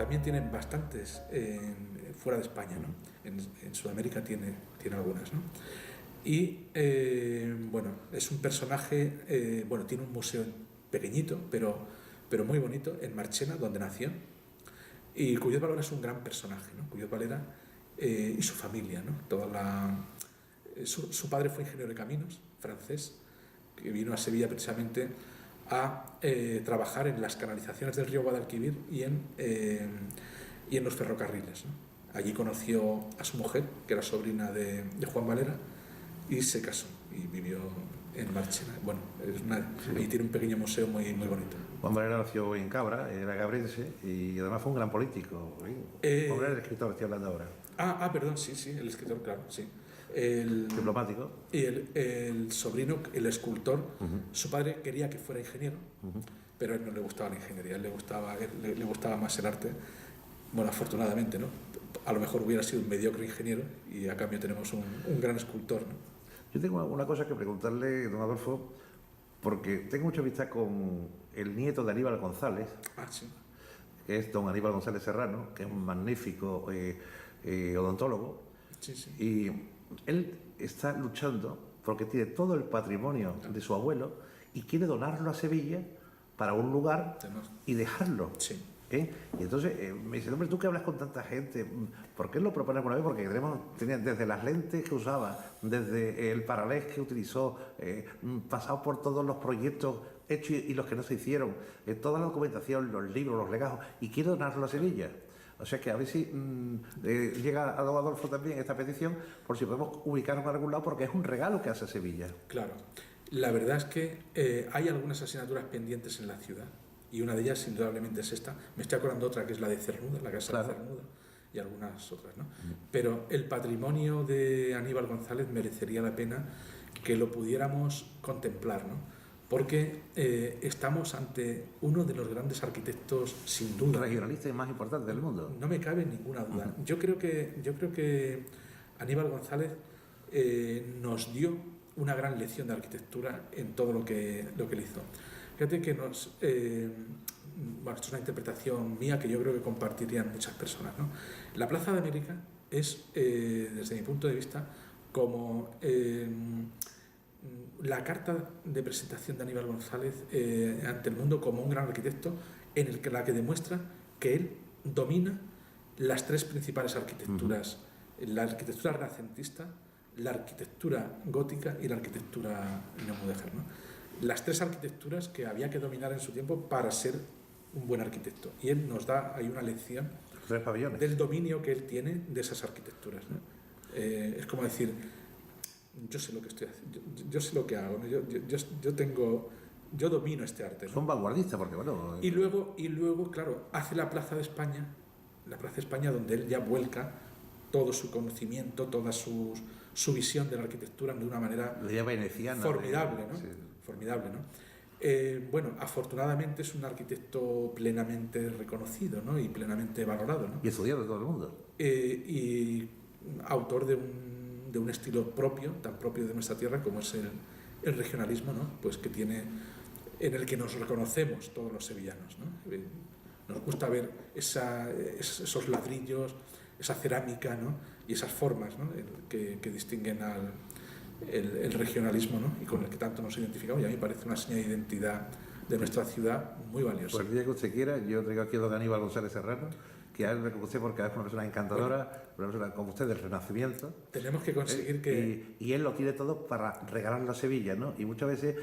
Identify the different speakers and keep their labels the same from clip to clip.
Speaker 1: también tienen bastantes fuera de España, ¿no? En Sudamérica tiene algunas, ¿no? Y bueno, es un personaje, bueno, tiene un museo pequeñito, pero muy bonito, en Marchena, donde nació. Y Cuyot Valera es un gran personaje, ¿no? Cuyot Valera y su familia, ¿no? Su padre fue ingeniero de caminos, francés, que vino a Sevilla precisamente a trabajar en las canalizaciones del río Guadalquivir y en los ferrocarriles, ¿no? Allí conoció a su mujer, que era sobrina de Juan Valera, y se casó y vivió en Marchena. Bueno, y tiene un pequeño museo muy, muy bonito.
Speaker 2: Juan Valera nació en Cabra, era cabrense y además fue un gran político. Juan Valera, el escritor, estoy hablando ahora.
Speaker 1: Perdón, sí, el escritor, claro, sí.
Speaker 2: Diplomático.
Speaker 1: Y el sobrino, el escultor, su padre quería que fuera ingeniero, pero a él no le gustaba la ingeniería, le gustaba más el arte. Bueno, afortunadamente, ¿no? A lo mejor hubiera sido un mediocre ingeniero y a cambio tenemos un gran escultor, ¿no?
Speaker 2: Yo tengo una cosa que preguntarle, don Adolfo, porque tengo mucha amistad con el nieto de Aníbal González,
Speaker 1: Sí.
Speaker 2: que es don Aníbal González Serrano, que es un magnífico odontólogo.
Speaker 1: Sí.
Speaker 2: Y él está luchando porque tiene todo el patrimonio de su abuelo y quiere donarlo a Sevilla para un lugar y dejarlo.
Speaker 1: Sí.
Speaker 2: Y entonces me dice, hombre, tú que hablas con tanta gente, ¿por qué lo propones alguna vez? Porque tenían desde las lentes que usaba, desde el paralés que utilizó, pasado por todos los proyectos hechos y los que no se hicieron, toda la documentación, los libros, los legajos, y quiere donarlo a Sevilla. O sea que a ver si llega a don Adolfo también esta petición, por si podemos ubicarnos en algún lado, porque es un regalo que hace Sevilla.
Speaker 1: Claro. La verdad es que hay algunas asignaturas pendientes en la ciudad, y una de ellas indudablemente es esta. Me estoy acordando otra que es la de Cernuda, la casa de Cernuda, y algunas otras, ¿no? Pero el patrimonio de Aníbal González merecería la pena que lo pudiéramos contemplar, ¿no? Porque estamos ante uno de los grandes arquitectos, sin duda,
Speaker 2: regionalistas más importantes del mundo.
Speaker 1: No me cabe ninguna duda. Yo creo que Aníbal González nos dio una gran lección de arquitectura en todo lo que él hizo. Fíjate que bueno, esto es una interpretación mía que yo creo que compartirían muchas personas, ¿no? La Plaza de América es, desde mi punto de vista, como la carta de presentación de Aníbal González ante el mundo como un gran arquitecto, en la que demuestra que él domina las tres principales arquitecturas: la arquitectura renacentista, la arquitectura gótica y la arquitectura neomudéjar, ¿no? Las tres arquitecturas que había que dominar en su tiempo para ser un buen arquitecto. Y él nos da ahí una lección del dominio que él tiene de esas arquitecturas, ¿no? Es como decir, yo sé lo que estoy haciendo, yo sé lo que hago, ¿no? yo domino este arte, ¿no?
Speaker 2: Son vanguardistas, porque bueno...
Speaker 1: Y luego, claro, hace la Plaza de España, donde él ya vuelca todo su conocimiento, toda su visión de la arquitectura de una manera formidable, ¿no? Sí. Formidable, ¿no? Bueno, afortunadamente es un arquitecto plenamente reconocido, ¿no? Y plenamente valorado, ¿no?
Speaker 2: Y estudiado de todo el mundo.
Speaker 1: Y autor de un estilo propio, tan propio de nuestra tierra como es el regionalismo, ¿no? Pues que tiene, en el que nos reconocemos todos los sevillanos, ¿no? Nos gusta ver esos ladrillos, esa cerámica, ¿no? Y esas formas, ¿no? que distinguen el regionalismo, ¿no? Y con el que tanto nos identificamos, y a mí me parece una señal de identidad de nuestra ciudad muy valiosa.
Speaker 2: Pues el día que usted quiera, yo traigo aquí a don Aníbal González Serrano, que a él me conoce porque es una persona encantadora, una persona como usted del Renacimiento.
Speaker 1: Tenemos que conseguir que...
Speaker 2: Y él lo tiene todo para regalarlo a Sevilla, ¿no? Y muchas veces...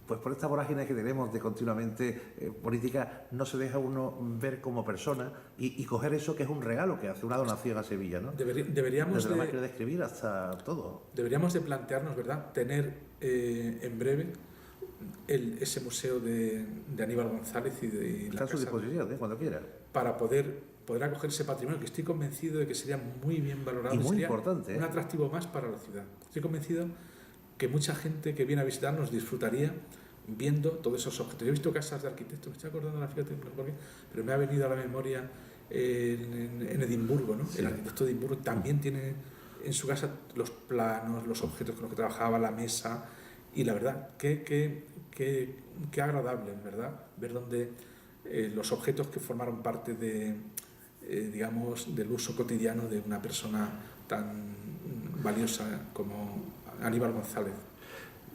Speaker 2: Pues por esta vorágine que tenemos de continuamente política, no se deja uno ver como persona y coger eso que es un regalo que hace, una donación a Sevilla, ¿no?
Speaker 1: Deberíamos
Speaker 2: desde la máquina de escribir hasta todo.
Speaker 1: Deberíamos de plantearnos, ¿verdad?, tener en breve ese museo de Aníbal González y
Speaker 2: está a su disposición, cuando quiera.
Speaker 1: Para poder acoger ese patrimonio, que estoy convencido de que sería muy bien valorado.
Speaker 2: Y muy
Speaker 1: sería
Speaker 2: importante.
Speaker 1: Un atractivo más para la ciudad. Estoy convencido que mucha gente que viene a visitarnos disfrutaría viendo todos esos objetos. Yo he visto casas de arquitectos, me estoy acordando de la fíjate, pero me ha venido a la memoria en Edimburgo, ¿no? Sí. El arquitecto de Edimburgo también tiene en su casa los planos, los objetos con los que trabajaba, la mesa, y la verdad, qué agradable, ¿verdad? Ver los objetos que formaron parte de, digamos, del uso cotidiano de una persona tan valiosa como Aníbal González.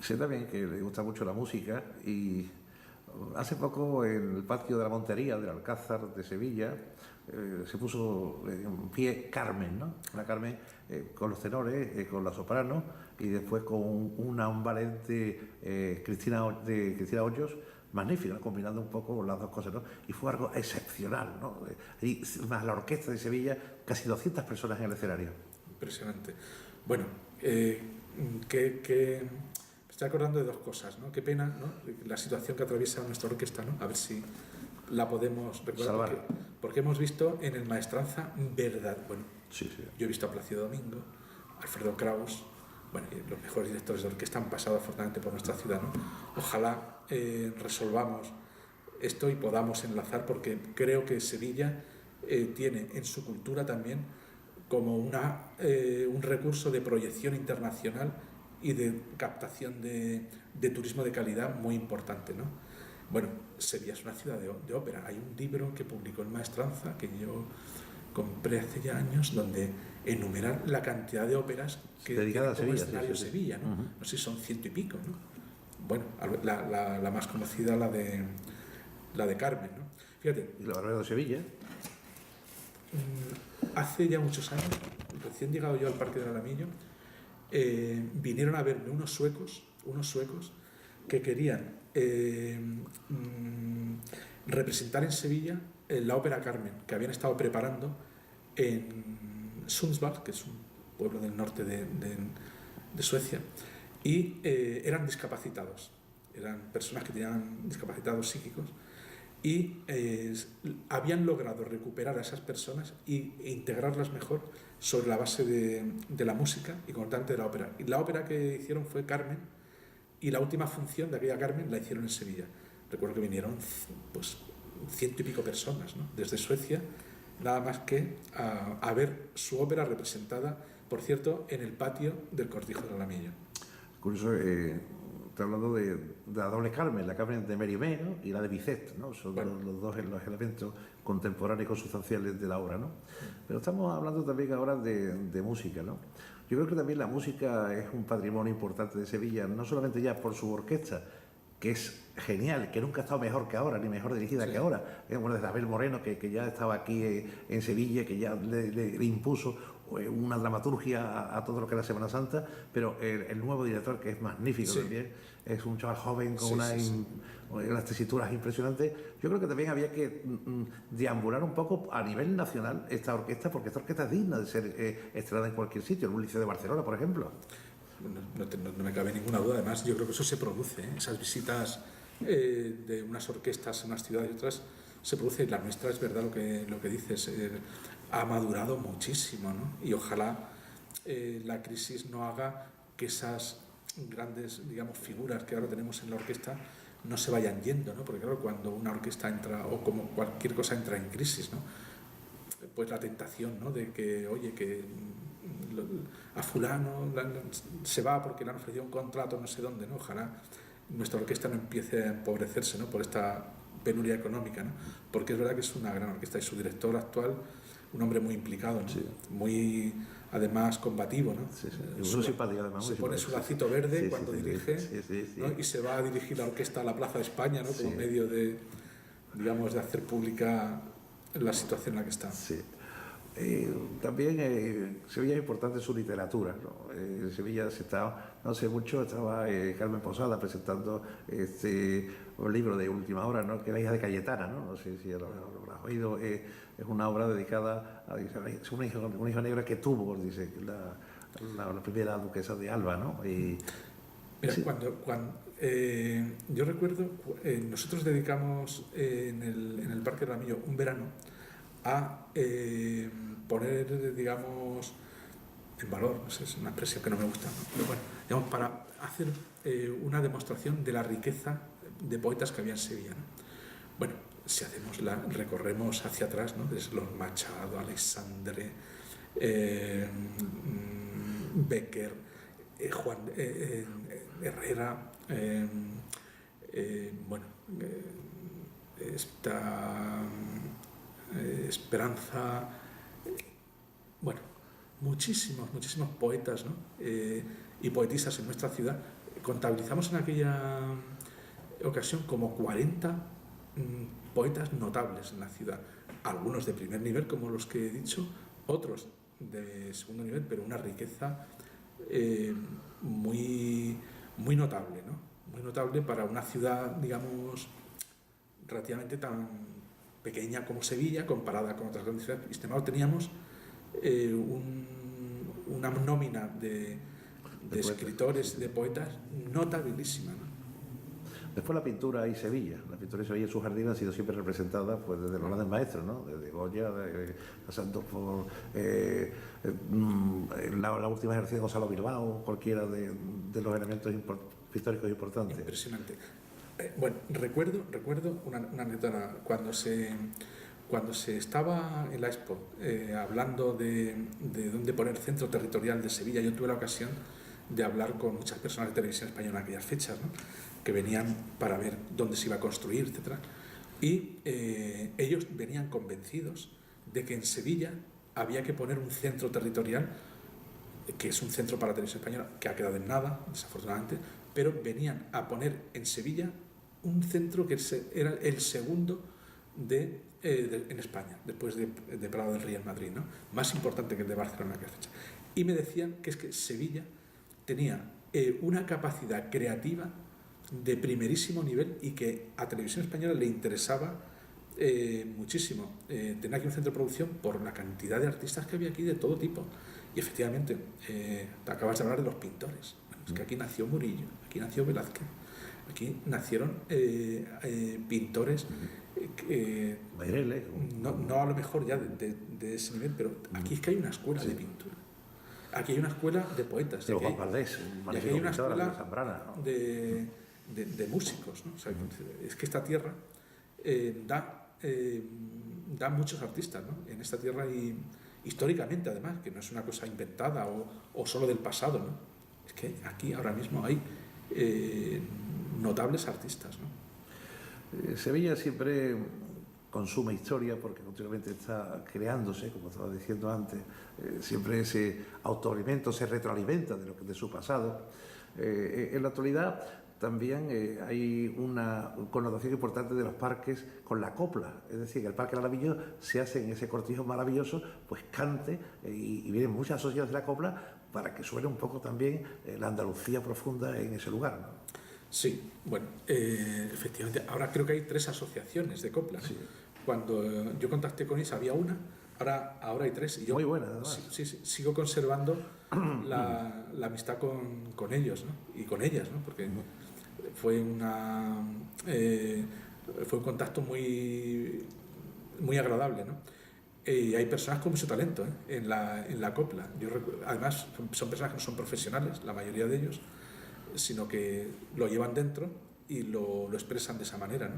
Speaker 2: Sé también que le gusta mucho la música y hace poco en el patio de la Montería del Alcázar de Sevilla se puso en pie Carmen, ¿no? Una Carmen con los tenores, con la soprano y después con una valente Cristina Hoyos, magnífica, ¿no? Combinando un poco las dos cosas, ¿no? Y fue algo excepcional, ¿no? Y más la orquesta de Sevilla, casi 200 personas en el escenario.
Speaker 1: Impresionante. Bueno, me estoy acordando de dos cosas, ¿no? Qué pena, ¿no? La situación que atraviesa nuestra orquesta, ¿no? A ver si la podemos recordar. Porque hemos visto en el Maestranza bueno,
Speaker 2: sí.
Speaker 1: Yo he visto a Plácido Domingo, Alfredo Kraus, bueno, los mejores directores de orquesta han pasado afortunadamente por nuestra ciudad, ¿no? Ojalá resolvamos esto y podamos enlazar, porque creo que Sevilla tiene en su cultura también como un recurso de proyección internacional y de captación de turismo de calidad muy importante, ¿no? Bueno, Sevilla es una ciudad de ópera. Hay un libro que publicó el Maestranza, que yo compré hace ya años, donde enumeran la cantidad de óperas que
Speaker 2: dedicada
Speaker 1: tiene como
Speaker 2: a Sevilla,
Speaker 1: escenario
Speaker 2: sí.
Speaker 1: Sevilla, ¿no? No sé si son 100 y pico, ¿no? Bueno, la más conocida, la de Carmen, ¿no? Fíjate.
Speaker 2: Y la Barbera de Sevilla.
Speaker 1: Hace ya muchos años, recién llegado yo al Parque del Alamillo, vinieron a verme unos suecos que querían representar en Sevilla la ópera Carmen, que habían estado preparando en Sundsvall, que es un pueblo del norte de Suecia, y eran discapacitados, eran personas que tenían discapacitados psíquicos, y habían logrado recuperar a esas personas e integrarlas mejor sobre la base de la música y concretamente de la ópera. Y la ópera que hicieron fue Carmen, y la última función de aquella Carmen la hicieron en Sevilla. Recuerdo que vinieron pues 100 y pico personas, ¿no? Desde Suecia, nada más que a ver su ópera representada, por cierto, en el patio del Cortijo del Alamillo.
Speaker 2: Curioso, estoy hablando de la doble Carmen, la Carmen de Mérimée, ¿no? Y la de Bizet, ¿no? Son los dos los elementos contemporáneos y consustanciales de la obra, ¿no? Pero estamos hablando también ahora de música, ¿no? Yo creo que también la música es un patrimonio importante de Sevilla, no solamente ya por su orquesta, que es genial, que nunca ha estado mejor que ahora, ni mejor dirigida que ahora. Bueno, desde Abel Moreno, que ya estaba aquí en Sevilla, que ya le impuso una dramaturgia a todo lo que era Semana Santa, pero el nuevo director, que es magnífico también, es un chaval joven con unas tesituras impresionantes. Yo creo que también había que deambular un poco a nivel nacional esta orquesta, porque esta orquesta es digna de ser estrenada en cualquier sitio, en un liceo de Barcelona, por ejemplo.
Speaker 1: No me cabe ninguna duda. Además, yo creo que eso se produce, ¿eh? Esas visitas de unas orquestas en unas ciudades y otras se produce. La nuestra, es verdad lo que dices, ha madurado muchísimo, ¿no? Y ojalá la crisis no haga que esas grandes, digamos, figuras que ahora tenemos en la orquesta no se vayan yendo, ¿no? Porque claro, cuando una orquesta entra, o como cualquier cosa entra en crisis, ¿no? Pues la tentación, ¿no? De que, oye, que a fulano se va porque le han ofrecido un contrato no sé dónde, ¿no? Ojalá nuestra orquesta no empiece a empobrecerse, ¿no? Por esta penuria económica, ¿no? Porque es verdad que es una gran orquesta y su director actual, un hombre muy implicado, ¿no? Muy, además, combativo, ¿no?
Speaker 2: Muy simpático, además.
Speaker 1: Se pone su lacito verde cuando dirige, ¿no? Y se va a dirigir la orquesta a la Plaza de España, ¿no? Como medio de, digamos, de hacer pública la situación en la que está.
Speaker 2: Sí. También Sevilla es importante su literatura, ¿no? En Sevilla no hace mucho estaba Carmen Posada presentando un libro de última hora, ¿no? Que es La hija de Cayetana, ¿no? No sé si lo habrás oído. Es una obra dedicada a una hija negra que tuvo, dice, la primera duquesa de Alba, ¿no?
Speaker 1: Mira, yo recuerdo, nosotros dedicamos en el Parque del Alamillo un verano a poner, digamos, en valor, no sé, es una expresión que no me gusta, ¿no? Pero bueno, digamos, para hacer una demostración de la riqueza de poetas que había en Sevilla, ¿no? Bueno, si recorremos hacia atrás, ¿no? Desde los Machado, Alexandre, Becker, Juan Herrera, esta Esperanza, bueno, muchísimos poetas, ¿no? Y poetisas en nuestra ciudad. Contabilizamos en aquella ocasión como 40 poetas notables en la ciudad, algunos de primer nivel como los que he dicho, otros de segundo nivel, pero una riqueza muy notable, ¿no? Muy notable para una ciudad, digamos, relativamente tan pequeña como Sevilla, comparada con otras grandes ciudades. Y sin embargo teníamos una nómina de escritores, de poetas notabilísima, ¿no?
Speaker 2: Después la pintura y Sevilla. La pintura y Sevilla en su jardín ha sido siempre representada pues, desde los grandes maestros, ¿no? Desde Goya, pasando por la última ejercicio de Gonzalo Bilbao, cualquiera de los elementos pictóricos importantes.
Speaker 1: Impresionante. Bueno, recuerdo una anécdota. Cuando se estaba en la Expo hablando de dónde poner el centro territorial de Sevilla, yo tuve la ocasión de hablar con muchas personas de televisión española en aquellas fechas, ¿no? Que venían para ver dónde se iba a construir, etc. Y ellos venían convencidos de que en Sevilla había que poner un centro territorial, que es un centro para la televisión española, que ha quedado en nada, desafortunadamente, pero venían a poner en Sevilla un centro que era el segundo en España, después de Prado del Río en Madrid, ¿no? Más importante que el de Barcelona en aquella fecha. Y me decían que es que Sevilla tenía una capacidad creativa de primerísimo nivel y que a Televisión Española le interesaba muchísimo tener aquí un centro de producción por la cantidad de artistas que había aquí de todo tipo. Y efectivamente, te acabas de hablar de los pintores. Bueno, es que aquí nació Murillo, aquí nació Velázquez, aquí nacieron pintores
Speaker 2: Meireles,
Speaker 1: no a lo mejor ya de ese nivel, pero aquí es que hay una escuela de pintura. Aquí hay una escuela de poetas.
Speaker 2: Pero Juan Valdés,
Speaker 1: y aquí hay una escuela
Speaker 2: Zambrana, ¿no?
Speaker 1: de músicos, ¿no? O sea, es que esta tierra da muchos artistas, ¿no? En esta tierra, y históricamente además, que no es una cosa inventada o solo del pasado, ¿no? Es que aquí ahora mismo hay notables artistas, ¿no?
Speaker 2: Sevilla siempre consume historia porque continuamente está creándose, como estaba diciendo antes, siempre se autoalimenta, se retroalimenta de su pasado. En la actualidad también hay una connotación importante de los parques con la copla, es decir, que el Parque Maravilloso se hace en ese cortijo maravilloso, pues cante y vienen muchas asociaciones de la copla para que suene un poco también la Andalucía profunda en ese lugar, ¿no?
Speaker 1: Sí, bueno, efectivamente, ahora creo que hay 3 asociaciones de copla, ¿no? Sí. Cuando yo contacté con ellos había una, ahora hay 3. Y yo,
Speaker 2: muy buena, además.
Speaker 1: Sí, sigo conservando la amistad con ellos, ¿no? Y con ellas, ¿no? Porque fue un contacto muy agradable, ¿no? Y hay personas con mucho talento en la copla. Además, son personas que no son profesionales, la mayoría de ellos, sino que lo llevan dentro y lo expresan de esa manera, ¿no?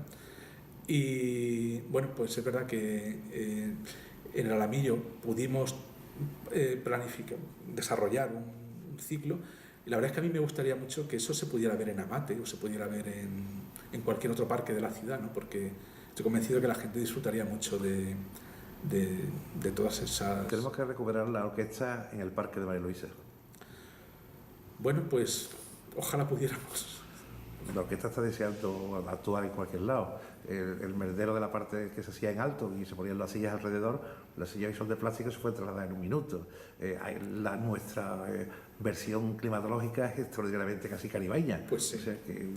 Speaker 1: Y bueno, pues es verdad que en el Alamillo pudimos desarrollar un ciclo, y la verdad es que a mí me gustaría mucho que eso se pudiera ver en Amate o se pudiera ver en cualquier otro parque de la ciudad, ¿no? Porque estoy convencido que la gente disfrutaría mucho de todas esas...
Speaker 2: Tenemos que recuperar la orquesta en el Parque de María Luisa.
Speaker 1: Bueno, pues ojalá pudiéramos.
Speaker 2: La orquesta está deseando actuar en cualquier lado. El merendero de la parte que se hacía en alto y se ponían las sillas alrededor, las sillas son de plástico, se pueden trasladar en un minuto. Nuestra versión climatológica es extraordinariamente casi caribeña.
Speaker 1: Pues sí.
Speaker 2: O sea, que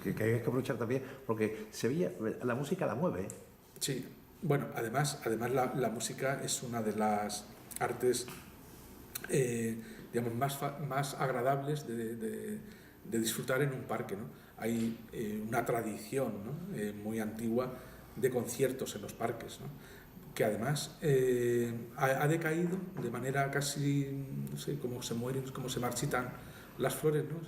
Speaker 2: hay que aprovechar también, porque Sevilla, la música la mueve.
Speaker 1: Sí, bueno, además la música es una de las artes digamos, más agradables de disfrutar en un parque, ¿no? Hay una tradición, ¿no? Muy antigua de conciertos en los parques, ¿no? Que además ha decaído de manera casi, no sé, como se mueren, como se marchitan las flores, ¿no?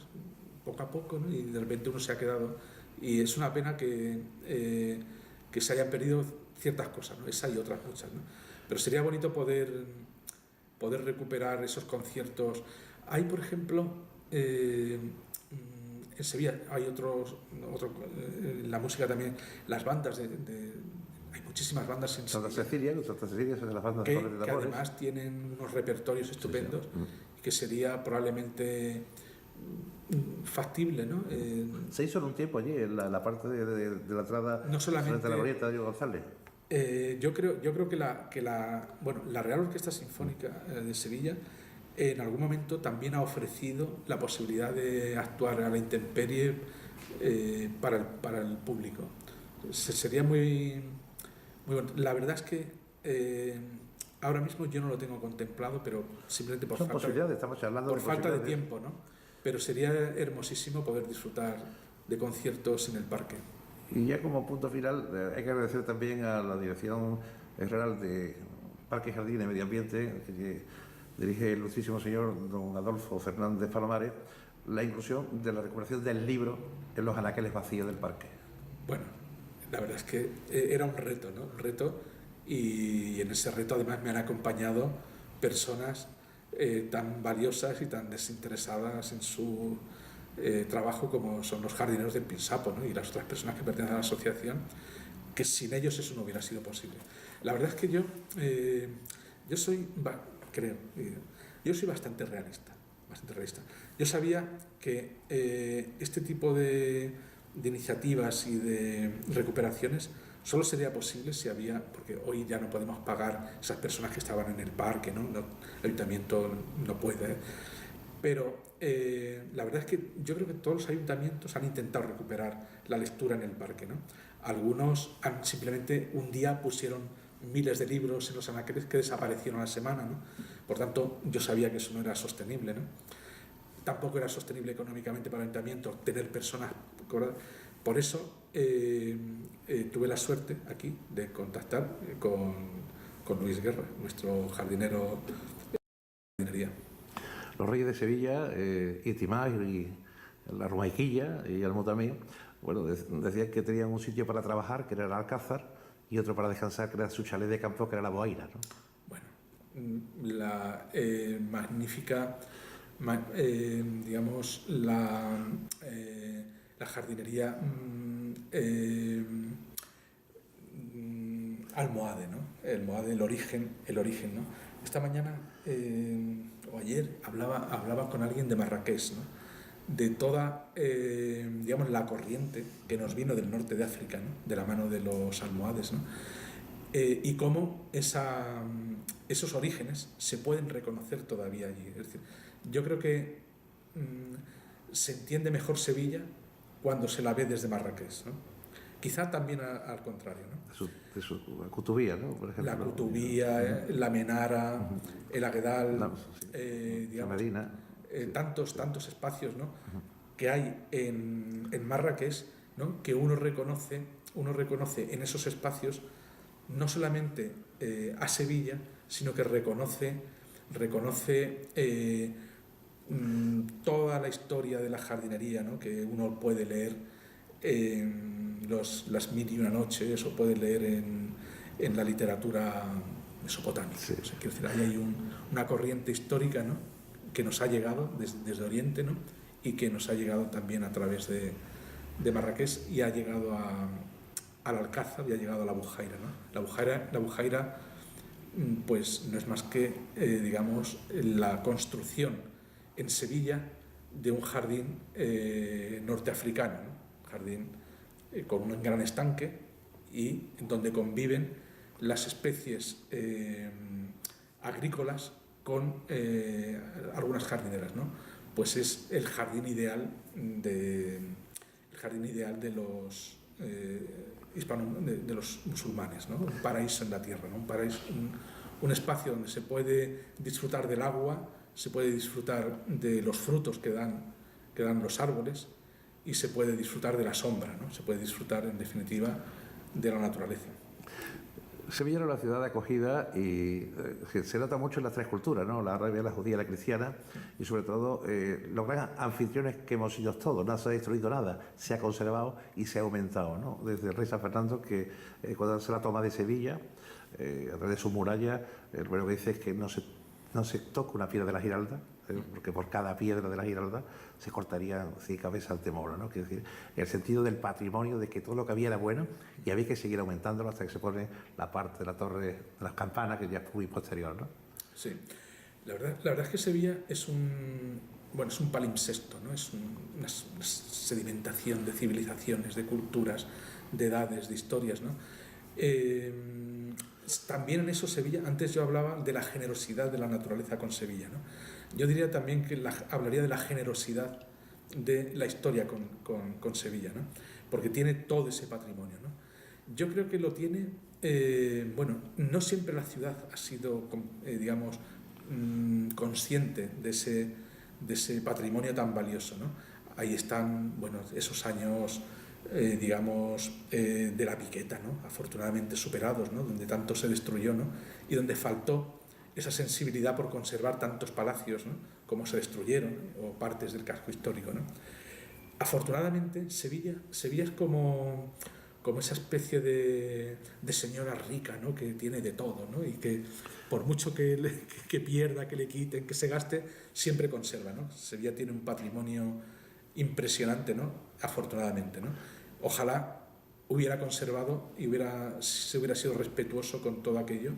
Speaker 1: Poco a poco, ¿no? Y de repente uno se ha quedado, y es una pena que se hayan perdido ciertas cosas, ¿no? Esa y otras muchas, ¿no? Pero sería bonito poder recuperar esos conciertos. Hay, por ejemplo, en Sevilla hay la música también, las bandas hay muchísimas bandas en
Speaker 2: Santa
Speaker 1: Sevilla
Speaker 2: Cecilia son de las bandas
Speaker 1: que
Speaker 2: de tambores.
Speaker 1: además tienen unos repertorios estupendos, que sería probablemente factible, ¿no?
Speaker 2: Se hizo en un tiempo allí, en la parte de la entrada
Speaker 1: No solamente
Speaker 2: frente a la glorieta de Diego González.
Speaker 1: yo creo que la Real Orquesta Sinfónica de Sevilla en algún momento también ha ofrecido la posibilidad de actuar a la intemperie para el público. Sería muy bueno. La verdad es que ahora mismo yo no lo tengo contemplado, pero simplemente por
Speaker 2: Son posibilidades, estamos charlando
Speaker 1: por
Speaker 2: de
Speaker 1: falta de
Speaker 2: posibilidades.
Speaker 1: tiempo, ¿no? Pero sería hermosísimo poder disfrutar de conciertos en el parque.
Speaker 2: Y ya como punto final, hay que agradecer también a la Dirección General de Parque, Jardín y Medio Ambiente, que dirige el ilustrísimo señor don Adolfo Fernández Palomares, la inclusión de la recuperación del libro en los anaqueles vacíos del parque.
Speaker 1: Bueno, la verdad es que era un reto, ¿no? Un reto, y en ese reto además me han acompañado personas tan valiosas y tan desinteresadas en su trabajo como son los jardineros del Pinsapo, ¿no? Y las otras personas que pertenecen a la asociación, que sin ellos eso no hubiera sido posible. La verdad es que yo soy, yo soy bastante realista. Yo sabía que este tipo de iniciativas y de recuperaciones solo sería posible si había, porque hoy ya no podemos pagar esas personas que estaban en el parque, ¿no? El ayuntamiento no puede, pero la verdad es que yo creo que todos los ayuntamientos han intentado recuperar la lectura en el parque, ¿no? Algunos simplemente un día pusieron miles de libros en los anaqueles que desaparecieron a la semana, ¿no? Por tanto, yo sabía que eso no era sostenible, ¿no? Tampoco era sostenible económicamente para el ayuntamiento tener personas. Por eso tuve la suerte aquí de contactar con Luis Guerra, nuestro jardinero de jardinería.
Speaker 2: Los Reyes de Sevilla, Itimás y la Romaiquilla y Almo también, bueno, decían que tenían un sitio para trabajar, que era el Alcázar, y otro para descansar, que era su chalet de campo, que era la Boaira, ¿no?
Speaker 1: Bueno, la magnífica, digamos, la jardinería almohade, ¿no? El origen, ¿no? Esta mañana o ayer hablaba con alguien de Marrakech, ¿no? De toda, digamos, la corriente que nos vino del norte de África, ¿no? De la mano de los almohades, ¿no? Y cómo esos orígenes se pueden reconocer todavía allí. Es decir, yo creo que se entiende mejor Sevilla cuando se la ve desde Marrakech, ¿no? Quizá también al contrario, ¿no?
Speaker 2: La Cutubía, ¿no? Por ejemplo.
Speaker 1: La Cutubía, la Menara, el Aguedal, digamos,
Speaker 2: la Medina.
Speaker 1: tantos espacios, ¿no? Que hay en Marrakech, ¿no? Que uno reconoce en esos espacios no solamente a Sevilla, sino que reconoce toda la historia de la jardinería, ¿no? Que uno puede leer en las Mil y una noches o puede leer en la literatura mesopotámica.
Speaker 2: Sí.
Speaker 1: O sea, quiero decir, ahí hay una corriente histórica, ¿no? Que nos ha llegado desde Oriente, ¿no? Y que nos ha llegado también a través de Marrakech y ha llegado al Alcázar y ha llegado a la Bujaira, ¿no? La Bujaira pues no es más que, digamos, la construcción en Sevilla de un jardín norteafricano, ¿no? Un jardín con un gran estanque y donde conviven las especies agrícolas con algunas jardineras, ¿no? Pues es el jardín ideal de los de los musulmanes, ¿no? Un paraíso en la tierra, ¿no? Un espacio donde se puede disfrutar del agua, se puede disfrutar de los frutos que dan los árboles y se puede disfrutar de la sombra, ¿no? Se puede disfrutar, en definitiva, de la naturaleza.
Speaker 2: Sevilla era una ciudad de acogida y se nota mucho en las tres culturas, ¿no? La árabe, la judía, la cristiana, y sobre todo los grandes anfitriones que hemos sido todos. No se ha destruido nada, se ha conservado y se ha aumentado, ¿no? Desde el rey San Fernando, que cuando hace la toma de Sevilla, a través de su muralla, lo que dice es que no se toca una piedra de la Giralda, porque por cada piedra de la Giralda se cortarían 100 cabezas de moro, ¿no? Quiero decir, el sentido del patrimonio, de que todo lo que había era bueno y había que seguir aumentándolo hasta que se pone la parte de la torre de las campanas, que ya es muy posterior, ¿no?
Speaker 1: Sí, la verdad es que Sevilla es un palimpsesto, ¿no? Es una sedimentación de civilizaciones, de culturas, de edades, de historias, ¿no? También en eso Sevilla, antes yo hablaba de la generosidad de la naturaleza con Sevilla, ¿no? Yo diría también que hablaría de la generosidad de la historia con Sevilla, ¿no? Porque tiene todo ese patrimonio, ¿no? Yo creo que lo tiene, no siempre la ciudad ha sido, digamos, consciente de ese patrimonio tan valioso, ¿no? Ahí están, esos años, de la piqueta, ¿no? Afortunadamente superados, ¿no? Donde tanto se destruyó, ¿no? Y donde faltó esa sensibilidad por conservar tantos palacios, ¿no? Como se destruyeron, ¿no? O partes del casco histórico, ¿no? Afortunadamente Sevilla es como esa especie de señora rica, ¿no? Que tiene de todo, ¿no? Y que por mucho que pierda, que le quiten, que se gaste, siempre conserva, ¿no? Sevilla tiene un patrimonio impresionante, ¿no? Afortunadamente, ¿no? Ojalá hubiera conservado y se hubiera sido respetuoso con todo aquello,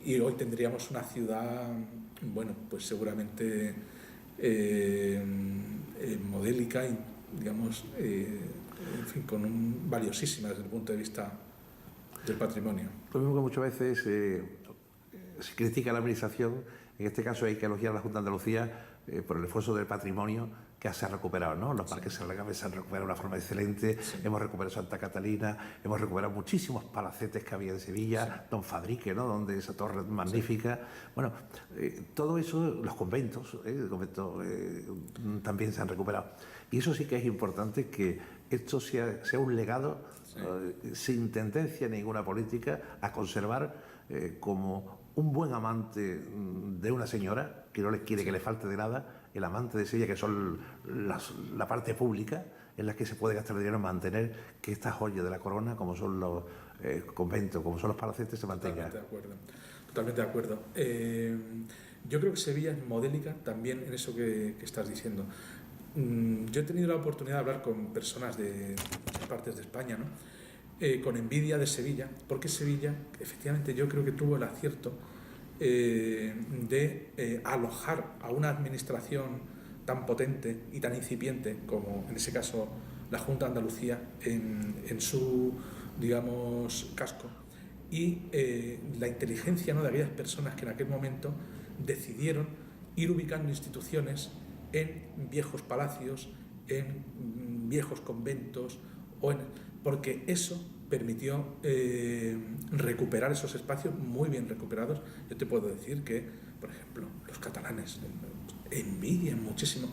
Speaker 1: y hoy tendríamos una ciudad, pues seguramente modélica y, digamos, valiosísima desde el punto de vista del patrimonio.
Speaker 2: Lo mismo que muchas veces se critica a la administración, en este caso hay que elogiar a la Junta de Andalucía por el esfuerzo del patrimonio que se ha recuperado, ¿no? Los parques se han recuperado de una forma excelente, sí. Hemos recuperado Santa Catalina, hemos recuperado muchísimos palacetes que había en Sevilla, sí. Don Fadrique, ¿no? Donde esa torre magnífica. Sí. Bueno, todo eso, los conventos, también se han recuperado. Y eso sí que es importante, que esto sea un legado, sí. Sin tendencia ninguna política a conservar como un buen amante de una señora que no le quiere, sí. Que le falte de nada, el amante de Sevilla, que son la parte pública en la que se puede gastar dinero en mantener que estas joyas de la corona, como son los conventos, como son los palacetes, se mantengan.
Speaker 1: Totalmente de acuerdo. Yo creo que Sevilla es modélica también en eso que estás diciendo. Yo he tenido la oportunidad de hablar con personas de muchas partes de España, ¿no? Con envidia de Sevilla, porque Sevilla, efectivamente, yo creo que tuvo el acierto de alojar a una administración tan potente y tan incipiente como, en ese caso, la Junta de Andalucía en su, digamos, casco, y la inteligencia, ¿no? De aquellas personas que en aquel momento decidieron ir ubicando instituciones en viejos palacios, en viejos conventos, porque eso permitió recuperar esos espacios muy bien recuperados. Yo te puedo decir que, por ejemplo, los catalanes envidian muchísimo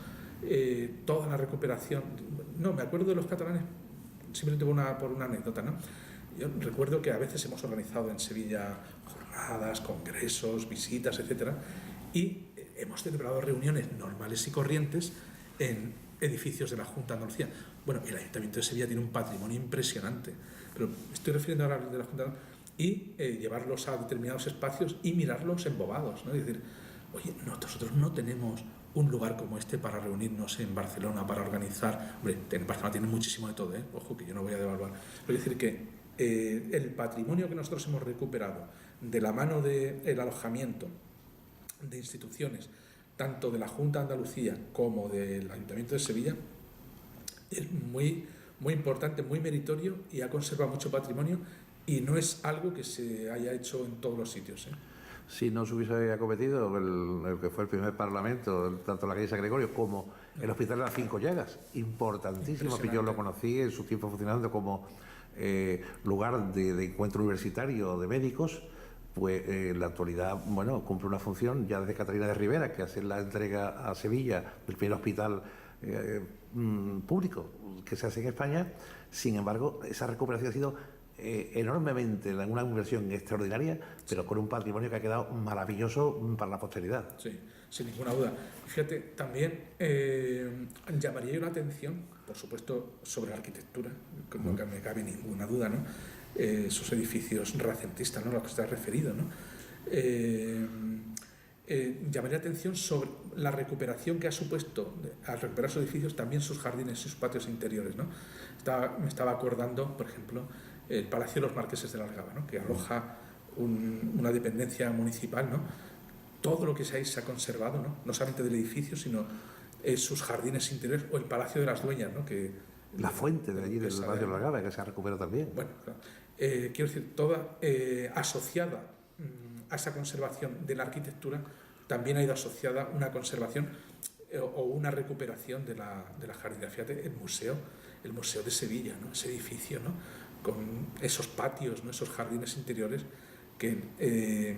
Speaker 1: toda la recuperación. No, me acuerdo de los catalanes simplemente por una anécdota, ¿no? Yo recuerdo que a veces hemos organizado en Sevilla jornadas, congresos, visitas, etcétera, y hemos celebrado reuniones normales y corrientes en edificios de la Junta de Andalucía. Bueno, el Ayuntamiento de Sevilla tiene un patrimonio impresionante, pero estoy refiriendo ahora de la Junta, y llevarlos a determinados espacios y mirarlos embobados, ¿no? Y decir, oye, nosotros no tenemos un lugar como este para reunirnos en Barcelona, para organizar. Hombre, en Barcelona tienen muchísimo de todo, ¿eh? Ojo, que yo no voy a devaluar. Pero decir que el patrimonio que nosotros hemos recuperado de la mano del alojamiento de instituciones, tanto de la Junta de Andalucía como del Ayuntamiento de Sevilla, es muy, muy importante, muy meritorio, y ha conservado mucho patrimonio, y no es algo que se haya hecho en todos los sitios, ¿eh?
Speaker 2: Si no se hubiese acometido el que fue el primer parlamento, tanto la calle San Gregorio como el Hospital de las Cinco Llagas, importantísimo, que yo lo conocí en su tiempo funcionando como lugar de encuentro universitario de médicos, pues en la actualidad, bueno, cumple una función ya desde Catalina de Rivera, que hace la entrega a Sevilla del primer hospital público que se hace en España. Sin embargo, esa recuperación ha sido enormemente, una inversión extraordinaria, pero con un patrimonio que ha quedado maravilloso para la posteridad.
Speaker 1: Sí, sin ninguna duda. Fíjate, también llamaría yo la atención, por supuesto, sobre la arquitectura, no me cabe ninguna duda, ¿no? Esos edificios renacentistas, ¿no? A los que estás referido, ¿no? llamaría la atención sobre la recuperación que ha supuesto, al recuperar sus edificios, también sus jardines y sus patios interiores, ¿no? Me estaba acordando, por ejemplo, el Palacio de los Marqueses de la Algaba, ¿no? Que aloja una dependencia municipal, ¿no? Todo lo que se ha conservado, ¿no? No solamente del edificio, sino sus jardines interiores, o el Palacio de las Dueñas, ¿no?
Speaker 2: La fuente de allí del Palacio de la Algaba, que se ha recuperado también.
Speaker 1: Bueno, claro. Quiero decir, toda asociada a esa conservación de la arquitectura, también ha ido asociada una conservación o una recuperación de la jardinería. Fíjate, el museo de Sevilla, ¿no? Ese edificio, ¿no? Con esos patios, ¿no? Esos jardines interiores que,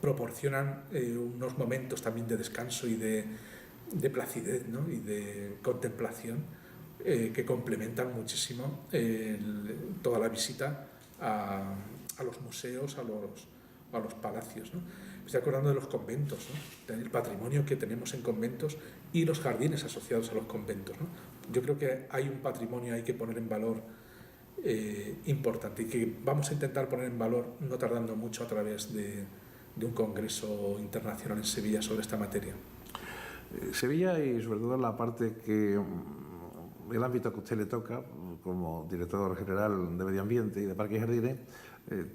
Speaker 1: proporcionan unos momentos también de descanso y de placidez, ¿no? Y de contemplación que complementan muchísimo toda la visita a los museos, a los palacios, ¿no? Me estoy acordando de los conventos, ¿no? El patrimonio que tenemos en conventos y los jardines asociados a los conventos, ¿no? Yo creo que hay un patrimonio ahí que poner en valor importante y que vamos a intentar poner en valor no tardando mucho a través de un congreso internacional en Sevilla sobre esta materia.
Speaker 2: Sevilla, y sobre todo la parte que el ámbito que a usted le toca como director general de Medio Ambiente y de Parques y Jardines,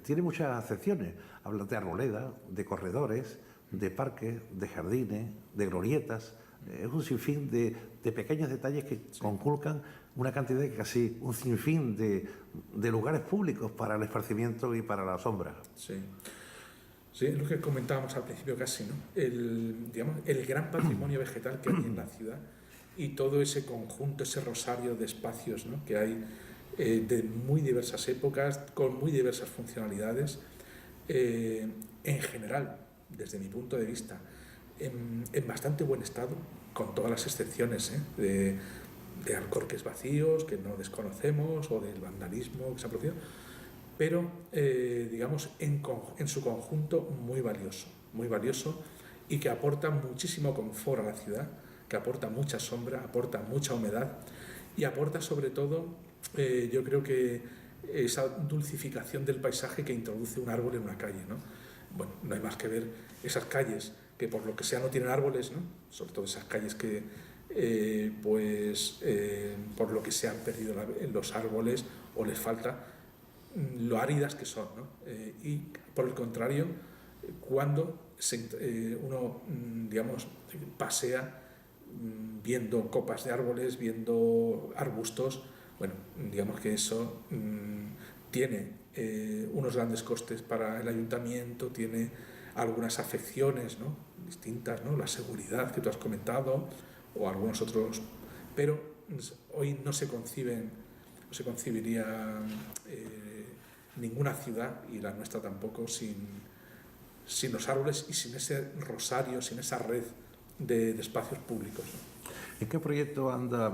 Speaker 2: tiene muchas acepciones. Habla de arboleda, de corredores, de parques, de jardines, de glorietas. Es un sinfín de pequeños detalles que conculcan una cantidad de casi un sinfín de lugares públicos para el esparcimiento y para la sombra.
Speaker 1: Sí. Sí, es lo que comentábamos al principio casi, ¿no? El gran patrimonio vegetal que hay en la ciudad y todo ese conjunto, ese rosario de espacios, ¿no? Que hay de muy diversas épocas, con muy diversas funcionalidades, en general, desde mi punto de vista, en bastante buen estado, con todas las excepciones, de alcorques vacíos que no desconocemos o del vandalismo que se ha producido, pero en su conjunto muy valioso y que aporta muchísimo confort a la ciudad, que aporta mucha sombra, aporta mucha humedad y aporta sobre todo, yo creo que esa dulcificación del paisaje que introduce un árbol en una calle, ¿no? Bueno, no hay más que ver esas calles que por lo que sea no tienen árboles, ¿no? Sobre todo esas calles que por lo que se han perdido los árboles o les falta, lo áridas que son, ¿no? Y por el contrario, cuando uno, pasea viendo copas de árboles, viendo arbustos, bueno, digamos que eso tiene unos grandes costes para el ayuntamiento, tiene algunas afecciones, ¿no? Distintas, ¿no? La seguridad que tú has comentado o algunos otros, pero hoy no se concebiría ninguna ciudad, y la nuestra tampoco, sin los árboles y sin ese rosario, sin esa red de espacios públicos, ¿no?
Speaker 2: ¿En qué proyecto anda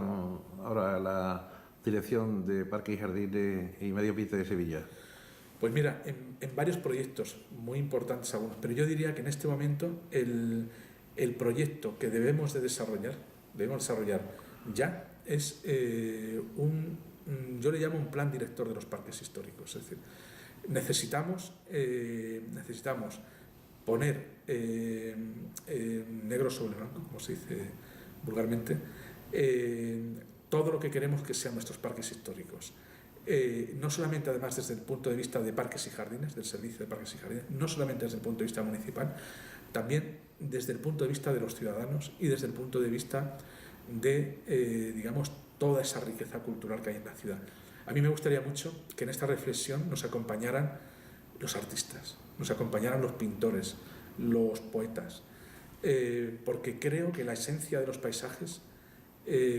Speaker 2: ahora la Dirección de Parques y Jardines y Medio Ambiente de Sevilla?
Speaker 1: Pues mira, en varios proyectos muy importantes algunos, pero yo diría que en este momento el proyecto que debemos desarrollar ya es yo le llamo un plan director de los parques históricos. Es decir, necesitamos poner negro sobre blanco, como se dice vulgarmente, todo lo que queremos que sean nuestros parques históricos. No solamente, además, desde el punto de vista de parques y jardines, del servicio de parques y jardines, no solamente desde el punto de vista municipal, también desde el punto de vista de los ciudadanos y desde el punto de vista de, toda esa riqueza cultural que hay en la ciudad. A mí me gustaría mucho que en esta reflexión nos acompañaran los artistas, nos acompañaran los pintores, los poetas, porque creo que la esencia de los paisajes,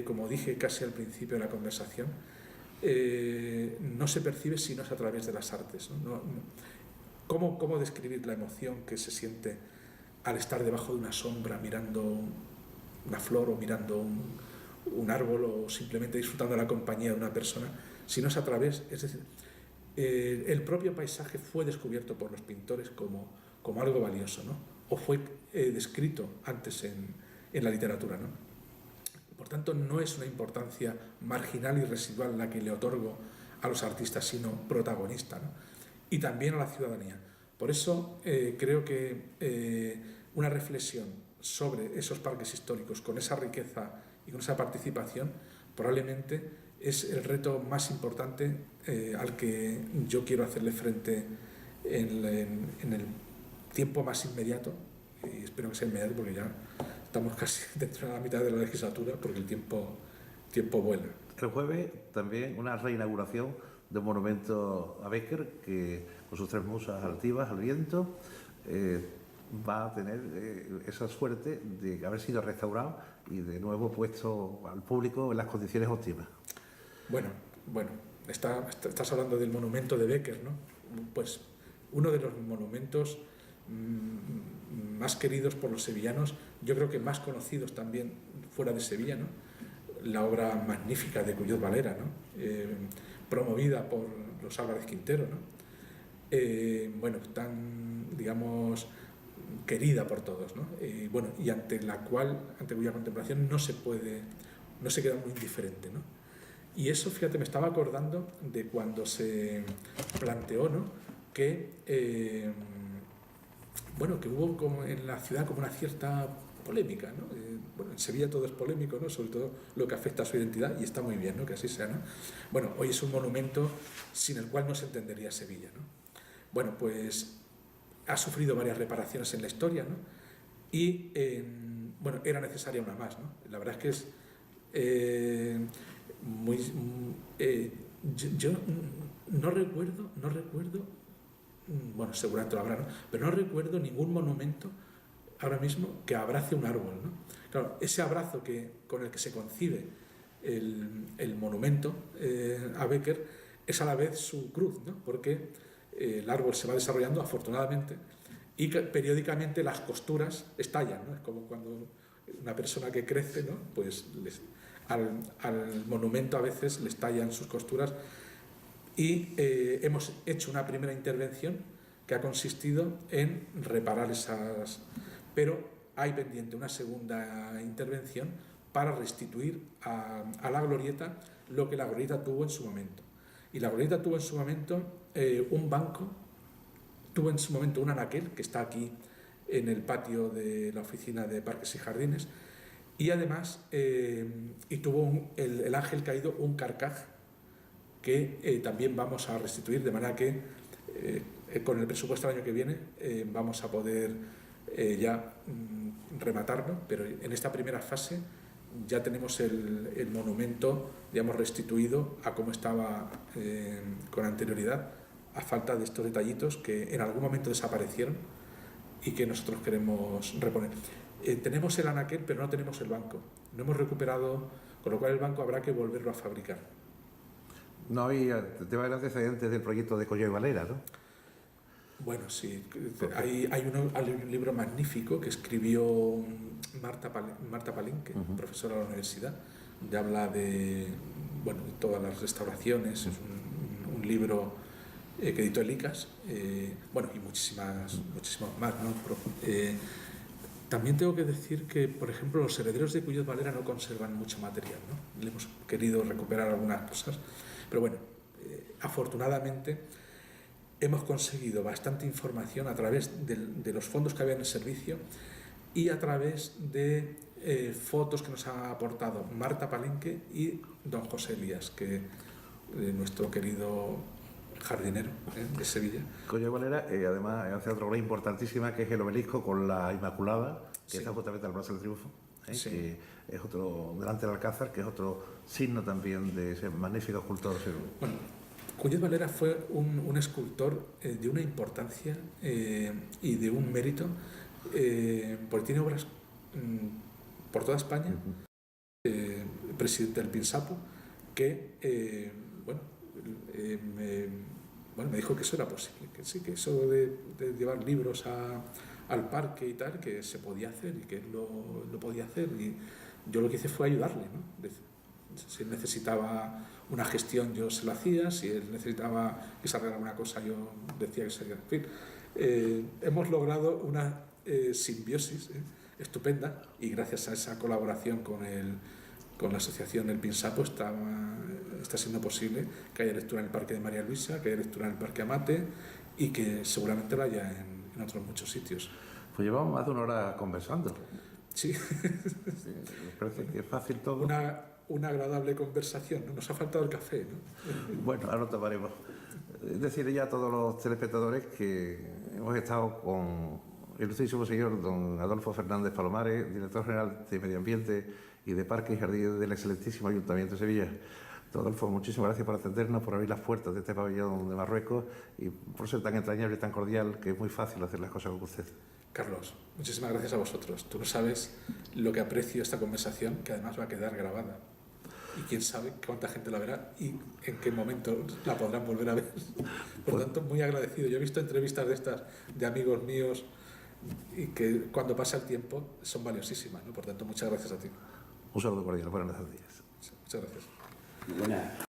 Speaker 1: como dije casi al principio de la conversación, no se percibe si no es a través de las artes, ¿no? ¿Cómo describir la emoción que se siente al estar debajo de una sombra mirando una flor o mirando un árbol o simplemente disfrutando de la compañía de una persona, si no es a través, es decir, el propio paisaje fue descubierto por los pintores como algo valioso, ¿no? O fue descrito antes en la literatura, ¿no? Por tanto, no es una importancia marginal y residual la que le otorgo a los artistas, sino protagonista, ¿no? Y también a la ciudadanía, Por eso creo que una reflexión sobre esos parques históricos con esa riqueza y con esa participación probablemente es el reto más importante al que yo quiero hacerle frente en el tiempo más inmediato, y espero que sea inmediato porque ya estamos casi dentro de la mitad de la legislatura, porque el tiempo vuela.
Speaker 2: El jueves también una reinauguración de un monumento a Bécquer que con sus 3 musas altivas al viento va a tener esa suerte de haber sido restaurado y de nuevo puesto al público en las condiciones óptimas.
Speaker 1: Bueno, estás hablando del monumento de Bécquer, ¿no? Pues uno de los monumentos más queridos por los sevillanos, yo creo que más conocidos también fuera de Sevilla, ¿no? La obra magnífica de Cuyot Valera, ¿no? Promovida por los Álvarez Quintero, ¿no? Bueno, tan, digamos, querida por todos, ¿no? Bueno, y ante cuya contemplación no se queda muy indiferente, ¿no? Y eso, fíjate, me estaba acordando de cuando se planteó, ¿no? Que bueno, que hubo como en la ciudad como una cierta polémica, ¿no? Bueno, en Sevilla todo es polémico, ¿no? Sobre todo lo que afecta a su identidad, y está muy bien, ¿no? Que así sea, ¿no? Bueno, hoy es un monumento sin el cual no se entendería Sevilla, ¿no? Bueno, pues ha sufrido varias reparaciones en la historia, ¿no? Y bueno, era necesaria una más, ¿no? La verdad es que es yo no recuerdo, bueno, seguramente lo habrá, ¿no? Pero no recuerdo ningún monumento ahora mismo que abrace un árbol, ¿no? Claro, ese abrazo con el que se concibe el monumento a Bécquer es a la vez su cruz, ¿no? Porque el árbol se va desarrollando afortunadamente y periódicamente las costuras estallan, ¿no? Es como cuando una persona que crece, ¿no? Pues al monumento a veces le estallan sus costuras. Y hemos hecho una primera intervención que ha consistido en reparar esas, pero hay pendiente una segunda intervención para restituir a la glorieta lo que la glorieta tuvo en su momento. Y la glorieta tuvo en su momento un banco, tuvo en su momento un anaquel que está aquí en el patio de la oficina de Parques y Jardines, y además y tuvo el ángel caído un carcaj que también vamos a restituir, de manera que con el presupuesto del año que viene vamos a poder ya rematarlo, pero en esta primera fase ya tenemos el monumento, digamos, restituido a como estaba con anterioridad, a falta de estos detallitos que en algún momento desaparecieron y que nosotros queremos reponer. Tenemos el anaquel, pero no tenemos el banco. No hemos recuperado, con lo cual el banco habrá que volverlo a fabricar.
Speaker 2: No había tema de antecedentes del proyecto de Cuyot Valera, ¿no?
Speaker 1: Bueno, sí. Hay un libro magnífico que escribió Marta Palenque, profesora de la universidad, donde habla de todas las restauraciones. Es un libro que editó el ICAS, y muchísimos más, ¿no? También tengo que decir que, por ejemplo, los herederos de Cuyot Valera no conservan mucho material, ¿no? Le hemos querido recuperar algunas cosas, pero bueno, afortunadamente hemos conseguido bastante información a través de los fondos que había en el servicio y a través de fotos que nos ha aportado Marta Palenque y don José Elías, que nuestro querido jardinero de Sevilla.
Speaker 2: Cuyot Valera, además, hace otra obra importantísima que es el obelisco con la Inmaculada, que está justamente al Plaza del Triunfo,
Speaker 1: Sí.
Speaker 2: que es otro, delante del Alcázar, que es otro signo también de ese magnífico escultor.
Speaker 1: Bueno, Cuyot Valera fue un escultor de una importancia y de un mérito, porque tiene obras por toda España. Presidente del Pinsapo, que me dijo que eso era posible, que sí, que eso de llevar libros al parque y tal, que se podía hacer y que él lo podía hacer, y yo lo que hice fue ayudarle, ¿no? Si él necesitaba una gestión, yo se lo hacía. Si él necesitaba que se arreglara una cosa, yo decía que se hacía. En fin, hemos logrado una simbiosis estupenda, y gracias a esa colaboración con la asociación El Pinsapo está siendo posible que haya lectura en el Parque de María Luisa, que haya lectura en el Parque Amate, y que seguramente lo haya en otros muchos sitios.
Speaker 2: Pues llevamos más de 1 hora conversando.
Speaker 1: Sí.
Speaker 2: Me parece que es fácil todo.
Speaker 1: Una agradable conversación, ¿no? Nos ha faltado el café, ¿no?
Speaker 2: Bueno, ahora lo tomaremos. Decirle ya a todos los telespectadores que hemos estado con el ilustrísimo señor don Adolfo Fernández Palomares, director general de Medio Ambiente y de Parques y Jardines del excelentísimo Ayuntamiento de Sevilla. Don Adolfo, muchísimas gracias por atendernos, por abrir las puertas de este pabellón de Marruecos y por ser tan entrañable y tan cordial, que es muy fácil hacer las cosas con usted.
Speaker 1: Carlos, muchísimas gracias a vosotros. Tú no sabes lo que aprecio esta conversación, que además va a quedar grabada. Y quién sabe cuánta gente la verá y en qué momento la podrán volver a ver. Por lo tanto, muy agradecido. Yo he visto entrevistas de estas de amigos míos y que cuando pasa el tiempo son valiosísimas, ¿no? Por tanto, muchas gracias a ti.
Speaker 2: Un saludo cordial, buenas días.
Speaker 1: Muchas gracias.
Speaker 3: Buenas.